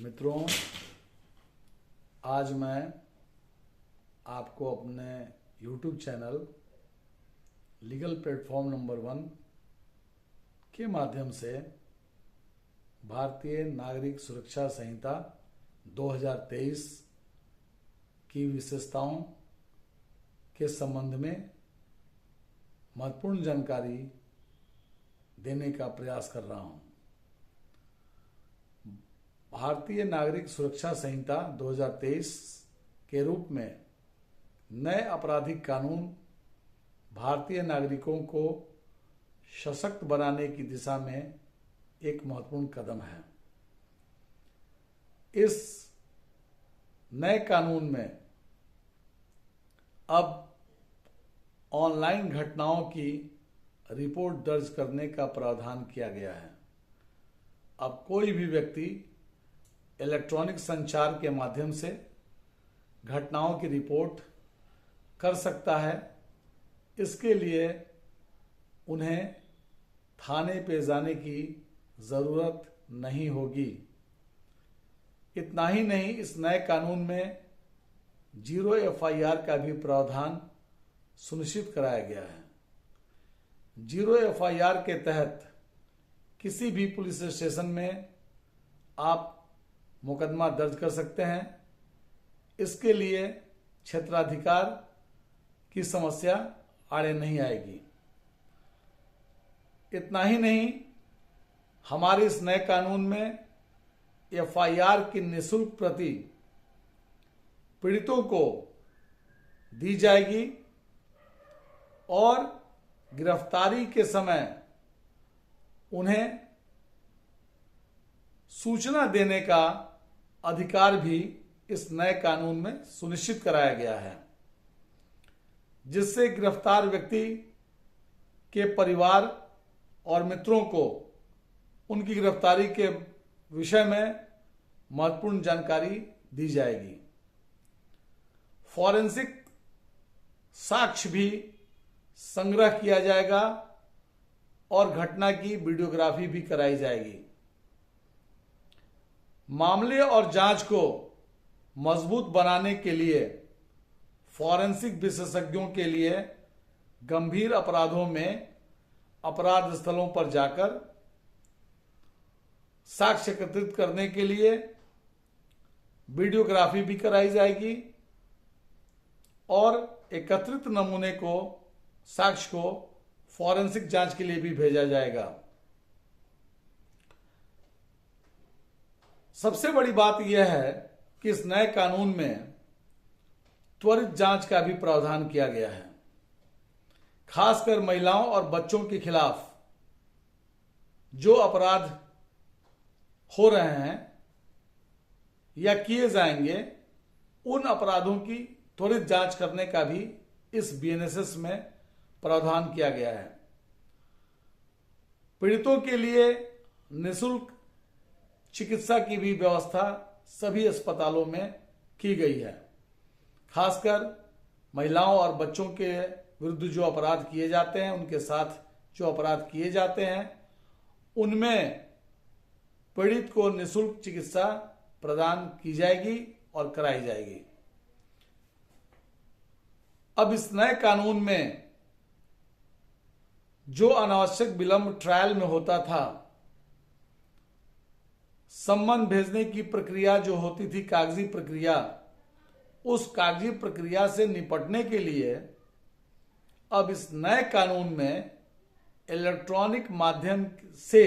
मित्रों, आज मैं आपको अपने YouTube channel legal platform number 1 के माध्यम से भारतीय नागरिक सुरक्षा संहिता 2023 की विशेषताओं के संबंध में महत्वपूर्ण जानकारी देने का प्रयास कर रहा हूं। भारतीय नागरिक सुरक्षा संहिता 2023 के रूप में नए आपराधिक कानून भारतीय नागरिकों को सशक्त बनाने की दिशा में एक महत्वपूर्ण कदम है। इस नए कानून में अब ऑनलाइन घटनाओं की रिपोर्ट दर्ज करने का प्रावधान किया गया है। अब कोई भी व्यक्ति इलेक्ट्रॉनिक संचार के माध्यम से घटनाओं की रिपोर्ट कर सकता है। इसके लिए उन्हें थाने पे जाने की ज़रूरत नहीं होगी। इतना ही नहीं, इस नए कानून में 0 FIR का भी प्रावधान सुनिश्चित कराया गया है। 0 FIR के तहत किसी भी पुलिस स्टेशन में आप मुकदमा दर्ज कर सकते हैं। इसके लिए क्षेत्राधिकार की समस्या आड़े नहीं आएगी। इतना ही नहीं, हमारे इस नए कानून में FIR की निःशुल्क प्रति पीड़ितों को दी जाएगी और गिरफ्तारी के समय उन्हें सूचना देने का अधिकार भी इस नए कानून में सुनिश्चित कराया गया है, जिससे गिरफ्तार व्यक्ति के परिवार और मित्रों को उनकी गिरफ्तारी के विषय में महत्वपूर्ण जानकारी दी जाएगी। फॉरेंसिक साक्ष्य भी संग्रह किया जाएगा और घटना की वीडियोग्राफी भी कराई जाएगी। मामले और जांच को मजबूत बनाने के लिए फॉरेंसिक विशेषज्ञों के लिए गंभीर अपराधों में अपराध स्थलों पर जाकर साक्ष्य एकत्रित करने के लिए वीडियोग्राफी भी कराई जाएगी और एकत्रित नमूने को, साक्ष्य को फॉरेंसिक जांच के लिए भी भेजा जाएगा। सबसे बड़ी बात यह है कि इस नए कानून में त्वरित जांच का भी प्रावधान किया गया है। खासकर महिलाओं और बच्चों के खिलाफ जो अपराध हो रहे हैं या किए जाएंगे, उन अपराधों की त्वरित जांच करने का भी इस BNSS में प्रावधान किया गया है। पीड़ितों के लिए निःशुल्क चिकित्सा की भी व्यवस्था सभी अस्पतालों में की गई है। खासकर महिलाओं और बच्चों के विरुद्ध जो अपराध किए जाते हैं, उनके साथ जो अपराध किए जाते हैं, उनमें पीड़ित को निःशुल्क चिकित्सा प्रदान की जाएगी और कराई जाएगी। अब इस नए कानून में जो अनावश्यक विलंब ट्रायल में होता था, सम्मन भेजने की प्रक्रिया जो होती थी, कागजी प्रक्रिया, उस कागजी प्रक्रिया से निपटने के लिए अब इस नए कानून में इलेक्ट्रॉनिक माध्यम से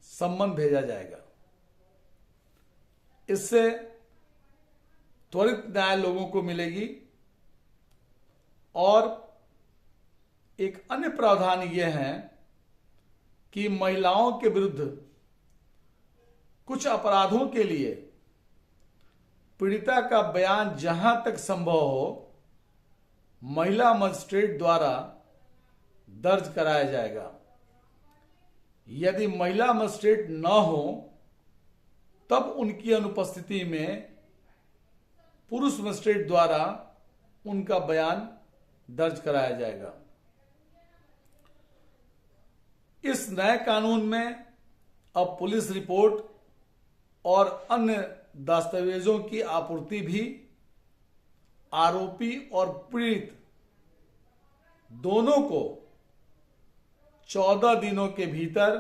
सम्मन भेजा जाएगा। इससे त्वरित न्याय लोगों को मिलेगी। और एक अन्य प्रावधान यह है कि महिलाओं के विरुद्ध कुछ अपराधों के लिए पीड़िता का बयान जहां तक संभव हो महिला मजिस्ट्रेट द्वारा दर्ज कराया जाएगा। यदि महिला मजिस्ट्रेट न हो, तब उनकी अनुपस्थिति में पुरुष मजिस्ट्रेट द्वारा उनका बयान दर्ज कराया जाएगा। इस नए कानून में अब पुलिस रिपोर्ट और अन्य दस्तावेजों की आपूर्ति भी आरोपी और पीड़ित दोनों को 14 दिनों के भीतर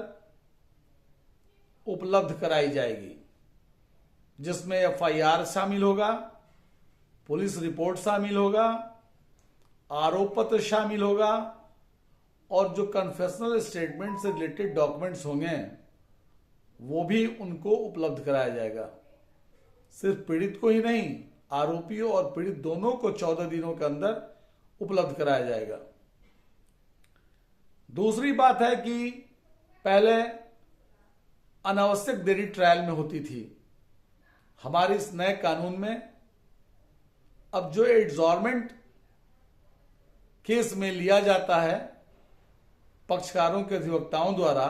उपलब्ध कराई जाएगी, जिसमें एफआईआर शामिल होगा, पुलिस रिपोर्ट शामिल होगा, आरोप पत्र शामिल होगा और जो कन्फेशनल स्टेटमेंट से रिलेटेड डॉक्यूमेंट्स होंगे वो भी उनको उपलब्ध कराया जाएगा। सिर्फ पीड़ित को ही नहीं, आरोपियों और पीड़ित दोनों को 14 दिनों के अंदर उपलब्ध कराया जाएगा। दूसरी बात है कि पहले अनावश्यक देरी ट्रायल में होती थी। हमारे इस नए कानून में अब जो एडजॉर्नमेंट केस में लिया जाता है पक्षकारों के अधिवक्ताओं द्वारा,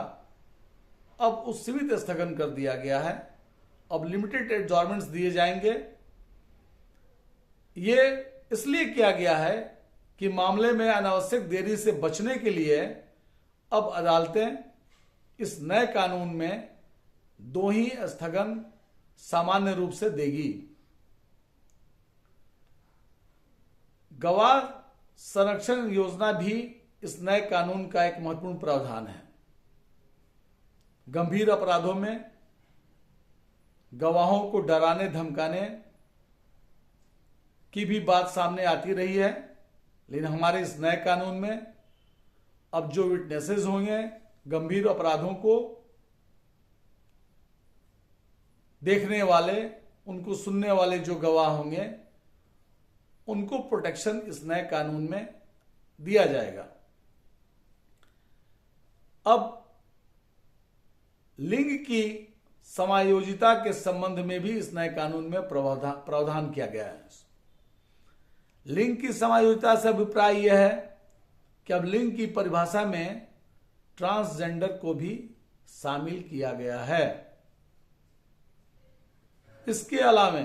अब उस सीमित स्थगन कर दिया गया है। अब लिमिटेड एडजॉर्नमेंट्स दिए जाएंगे। ये इसलिए किया गया है कि मामले में अनावश्यक देरी से बचने के लिए अब अदालतें इस नए कानून में 2 ही स्थगन सामान्य रूप से देगी। गवाह संरक्षण योजना भी इस नए कानून का एक महत्वपूर्ण प्रावधान है। गंभीर अपराधों में गवाहों को डराने धमकाने की भी बात सामने आती रही है, लेकिन हमारे इस नए कानून में अब जो विटनेसेस होंगे, गंभीर अपराधों को देखने वाले, उनको सुनने वाले जो गवाह होंगे, उनको प्रोटेक्शन इस नए कानून में दिया जाएगा। अब लिंग की समायोजिता के संबंध में भी इस नए कानून में प्रावधान किया गया है। लिंग की समायोजिता से अभिप्राय यह है कि अब लिंग की परिभाषा में ट्रांसजेंडर को भी शामिल किया गया है। इसके अलावा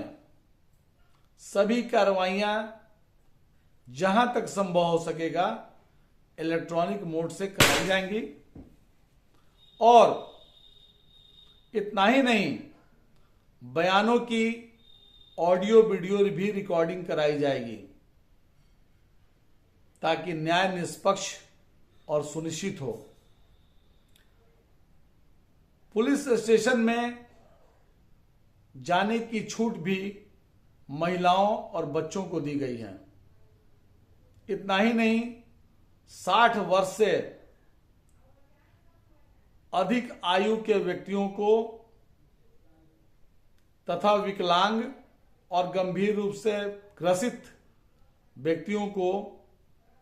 सभी कार्रवाइयां जहां तक संभव हो सकेगा इलेक्ट्रॉनिक मोड से कराई जाएंगी और इतना ही नहीं, बयानों की ऑडियो वीडियो भी रिकॉर्डिंग कराई जाएगी ताकि न्याय निष्पक्ष और सुनिश्चित हो। पुलिस स्टेशन में जाने की छूट भी महिलाओं और बच्चों को दी गई है। इतना ही नहीं, 60 वर्ष से अधिक आयु के व्यक्तियों को तथा विकलांग और गंभीर रूप से ग्रसित व्यक्तियों को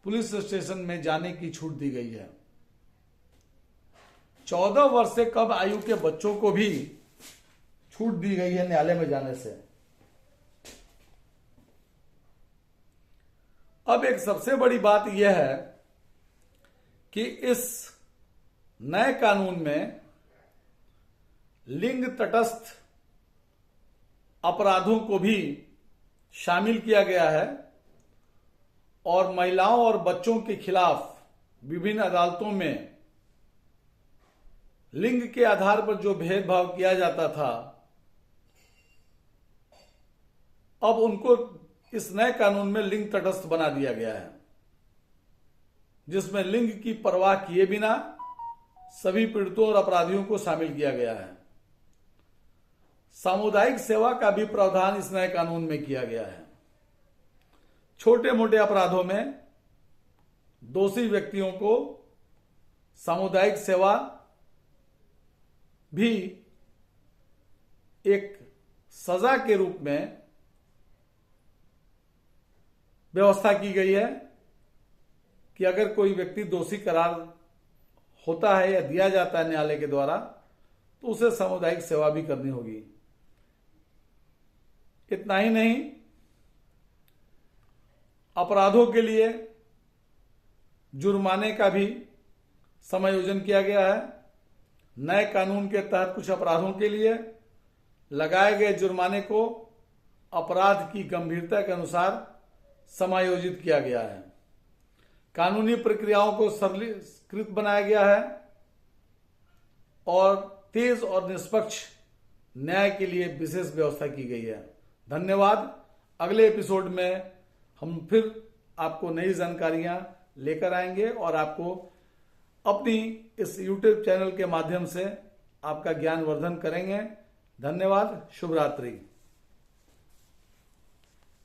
पुलिस स्टेशन में जाने की छूट दी गई है। 14 वर्ष से कम आयु के बच्चों को भी छूट दी गई है न्यायालय में जाने से। अब एक सबसे बड़ी बात यह है कि इस नए कानून में लिंग तटस्थ अपराधों को भी शामिल किया गया है और महिलाओं और बच्चों के खिलाफ विभिन्न अदालतों में लिंग के आधार पर जो भेदभाव किया जाता था, अब उनको इस नए कानून में लिंग तटस्थ बना दिया गया है, जिसमें लिंग की परवाह किए बिना सभी पीड़ितों और अपराधियों को शामिल किया गया है। सामुदायिक सेवा का भी प्रावधान इस नए कानून में किया गया है। छोटे मोटे अपराधों में दोषी व्यक्तियों को सामुदायिक सेवा भी एक सजा के रूप में व्यवस्था की गई है कि अगर कोई व्यक्ति दोषी करार होता है या दिया जाता है न्यायालय के द्वारा, तो उसे सामुदायिक सेवा भी करनी होगी। इतना ही नहीं, अपराधों के लिए जुर्माने का भी समायोजन किया गया है। नए कानून के तहत कुछ अपराधों के लिए लगाए गए जुर्माने को अपराध की गंभीरता के अनुसार समायोजित किया गया है। कानूनी प्रक्रियाओं को सरलीकृत बनाया गया है और तेज और निष्पक्ष न्याय के लिए विशेष व्यवस्था की गई है। धन्यवाद। अगले एपिसोड में हम फिर आपको नई जानकारियां लेकर आएंगे और आपको अपनी इस YouTube चैनल के माध्यम से आपका ज्ञान वर्धन करेंगे। धन्यवाद। शुभ रात्रि।